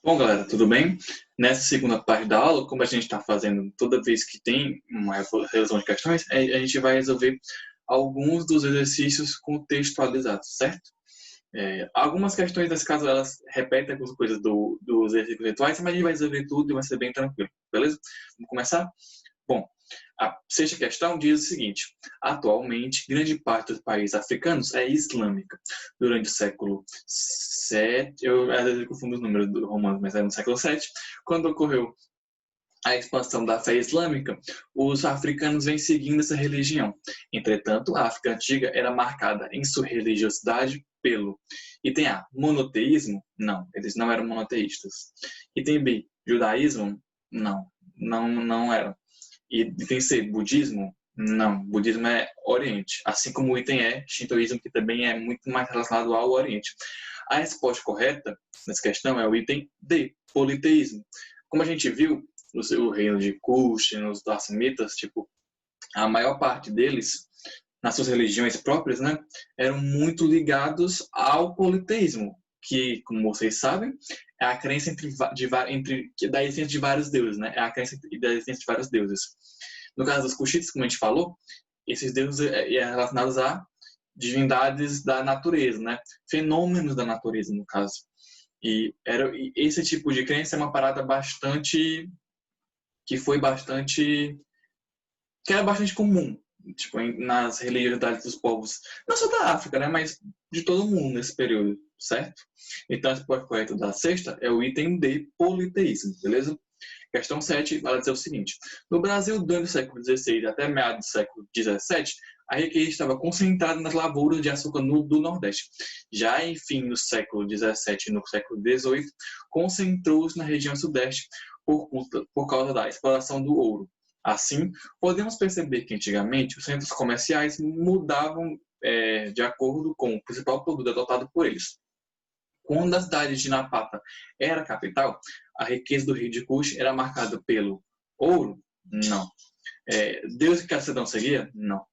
Bom, galera, tudo bem? Nessa segunda parte da aula, como a gente está fazendo toda vez que tem uma resolução de questões, a gente vai resolver alguns dos exercícios contextualizados, certo? Algumas questões, nesse caso, elas repetem algumas coisas dos exercícios rituais, mas a gente vai resolver tudo e vai ser bem tranquilo, beleza? Vamos começar? Bom, a sexta questão diz o seguinte: atualmente, grande parte dos países africanos é islâmica. Durante o século VII, eu às vezes confundo os números do romano, mas é no século VII, quando ocorreu a expansão da fé islâmica, os africanos vêm seguindo essa religião. Entretanto, a África antiga era marcada em sua religiosidade pelo item A, monoteísmo? Não, eles não eram monoteístas. Item B, judaísmo? Não, não eram. E item C, budismo? Não, budismo é Oriente, assim como o item E, shintoísmo, que também é muito mais relacionado ao Oriente. A resposta correta nessa questão é o item D, politeísmo. Como a gente viu, o reino de Kush, nos darsamitas, tipo, a maior parte deles, nas suas religiões próprias, né, eram muito ligados ao politeísmo, que, como vocês sabem, é a crença da existência de vários deuses, né? É a crença da existência de vários deuses. No caso dos Kushitas, como a gente falou, esses deuses é relacionados a divindades da natureza, né? Fenômenos da natureza, no caso. E esse tipo de crença é uma parada que era bastante comum, tipo, nas religiosidades dos povos, não só da África, né, mas de todo mundo nesse período, certo? Então, a resposta correta da sexta é o item D, politeísmo, beleza? Questão 7 vai dizer o seguinte: no Brasil, durante o século XVI até meados do século XVII, a riqueza estava concentrada nas lavouras de açúcar do Nordeste. Já, enfim, no século XVII e no século XVIII, concentrou-se na região Sudeste por causa da exploração do ouro. Assim, podemos perceber que antigamente os centros comerciais mudavam de acordo com o principal produto adotado por eles. Quando a cidade de Napata era a capital, a riqueza do Rio de Cuxi era marcada pelo ouro? Não. Deus que cada cidadão seguia? Não.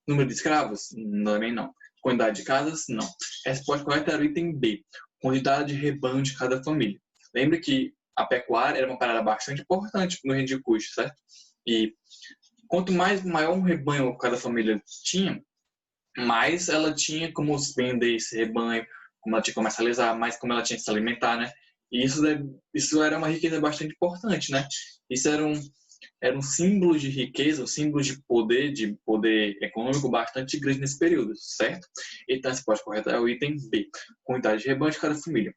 Número de escravos? Também não. Quantidade de casas? Não. A resposta correta era o item B, quantidade de rebanho de cada família. Lembre que a pecuária era uma parada bastante importante no Rio de Cuxi, certo? E quanto maior um rebanho cada família tinha, mais ela tinha como vender esse rebanho, como ela tinha que comercializar, mais como ela tinha que se alimentar, né? E isso era uma riqueza bastante importante, né? Isso era um símbolo de riqueza, um símbolo de poder econômico bastante grande nesse período, certo? Então, a resposta correta é o item B, quantidade de rebanho de cada família.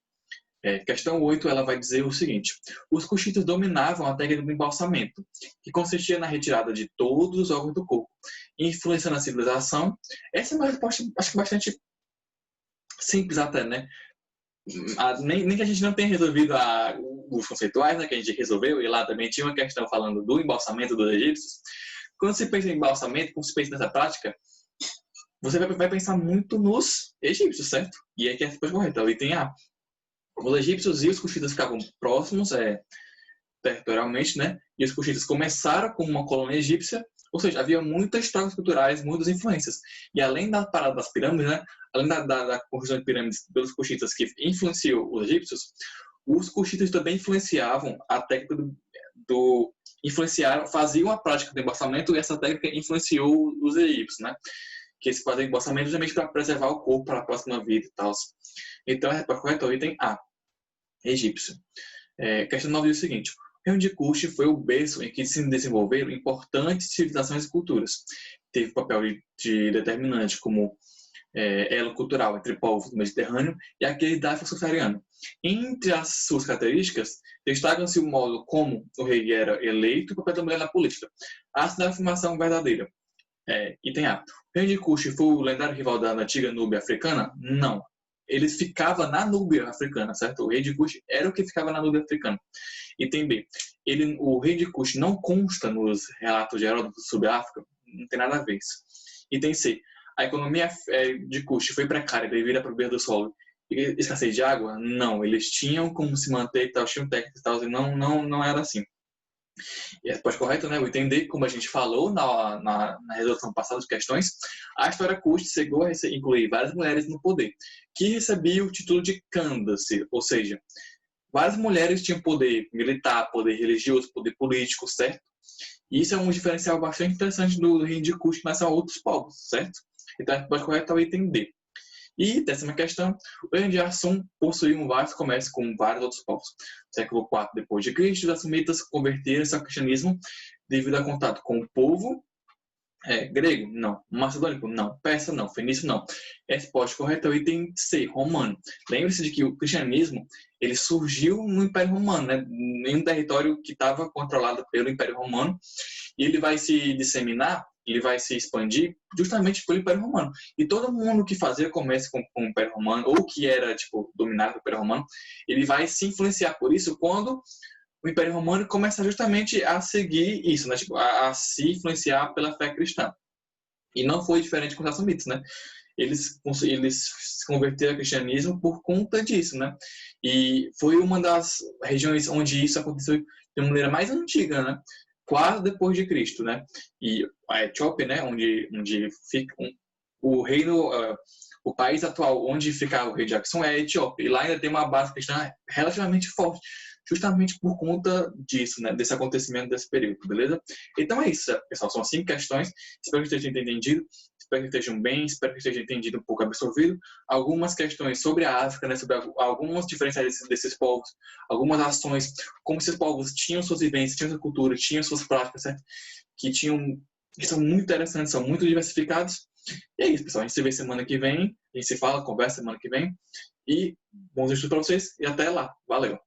Questão 8, ela vai dizer o seguinte: os cuxitas dominavam a técnica do embalsamento, que consistia na retirada de todos os órgãos do corpo, influenciando a civilização. Essa é uma resposta, acho que bastante simples até, né? Nem que a gente não tenha resolvido os conceituais, né, que a gente resolveu, e lá também tinha uma questão falando do embalsamento dos egípcios. Quando se pensa em embalsamento, quando se pensa nessa prática, você vai pensar muito nos egípcios, certo? E aqui é a resposta correta, o item A. Os egípcios e os cuxitas ficavam próximos territorialmente, né? E os cuxitas começaram como uma colônia egípcia, ou seja, havia muitas trocas culturais, muitas influências. E além da parada das pirâmides, né? Além da construção de pirâmides pelos cuxitas que influenciou os egípcios, os cuxitas também influenciavam a técnica faziam a prática do embalsamento e essa técnica influenciou os egípcios, né? Que eles fazem embalsamento justamente para preservar o corpo para a próxima vida e tal. Então, a resposta correta é o item A, egípcio. Questão 9 diz o seguinte: o reino de Kush foi o berço em que se desenvolveram importantes civilizações e culturas. Teve papel de determinante como elo cultural entre povos do Mediterrâneo e aquele da África subsaariana. Entre as suas características, destacam-se o modo como o rei era eleito e o papel da mulher na política. A afirmação verdadeira. Item A. O reino de Kush foi o lendário rival da antiga Núbia africana? Não. Eles ficavam na Núbia africana, certo? O rei de Kush era o que ficava na Núbia africana. Item B. O rei de Kush não consta nos relatos de Heródoto sobre a África, não tem nada a ver isso. Item C. A economia de Kush foi precária devido à pobreza do solo e escassez de água? Não. Eles tinham como se manter, tinham técnicas e tal, e não era assim. E a resposta correta, né? O item D, como a gente falou na resolução passada de questões, a história Kush chegou a incluir várias mulheres no poder, que recebiam o título de Candace, ou seja, várias mulheres tinham poder militar, poder religioso, poder político, certo? E isso é um diferencial bastante interessante do reino de Kush em relação a outros povos, certo? Então a resposta correta é o item D. E, décima questão, o reino de Assum possuía um vasto comércio com vários outros povos. No século IV depois de Cristo, os assumitas converteram-se ao cristianismo devido ao contato com o povo grego? Não. Macedônico? Não. Persa? Não. Fenício? Não. Resposta correta é o item C, romano. Lembre-se de que o cristianismo ele surgiu no Império Romano, né? Em um território que estava controlado pelo Império Romano, e ele vai se disseminar, ele vai se expandir justamente pelo Império Romano. E todo mundo que fazia comércio com o Império Romano, ou que era dominado pelo Império Romano, ele vai se influenciar por isso quando o Império Romano começa justamente a seguir isso, né? A se influenciar pela fé cristã. E não foi diferente com os assumitas, né? Eles se converteram ao cristianismo por conta disso, né? E foi uma das regiões onde isso aconteceu de maneira mais antiga, né? Quase depois de Cristo, né? E a Etiópia, né? Onde fica o reino, o país atual onde fica o rei Jackson é a Etiópia. E lá ainda tem uma base cristã relativamente forte, justamente por conta disso, né? Desse acontecimento, desse período, beleza? Então é isso, pessoal. São 5 questões. Espero que estejam entendido. Espero que estejam bem, espero que estejam entendido um pouco absorvido. Algumas questões sobre a África, né, sobre algumas diferenças desses povos, algumas ações, como esses povos tinham suas vivências, tinham sua cultura, tinham suas práticas, certo? Que são muito interessantes, são muito diversificados. E é isso, pessoal. A gente se vê semana que vem, a gente se fala, conversa semana que vem. E bons estudos para vocês e até lá. Valeu!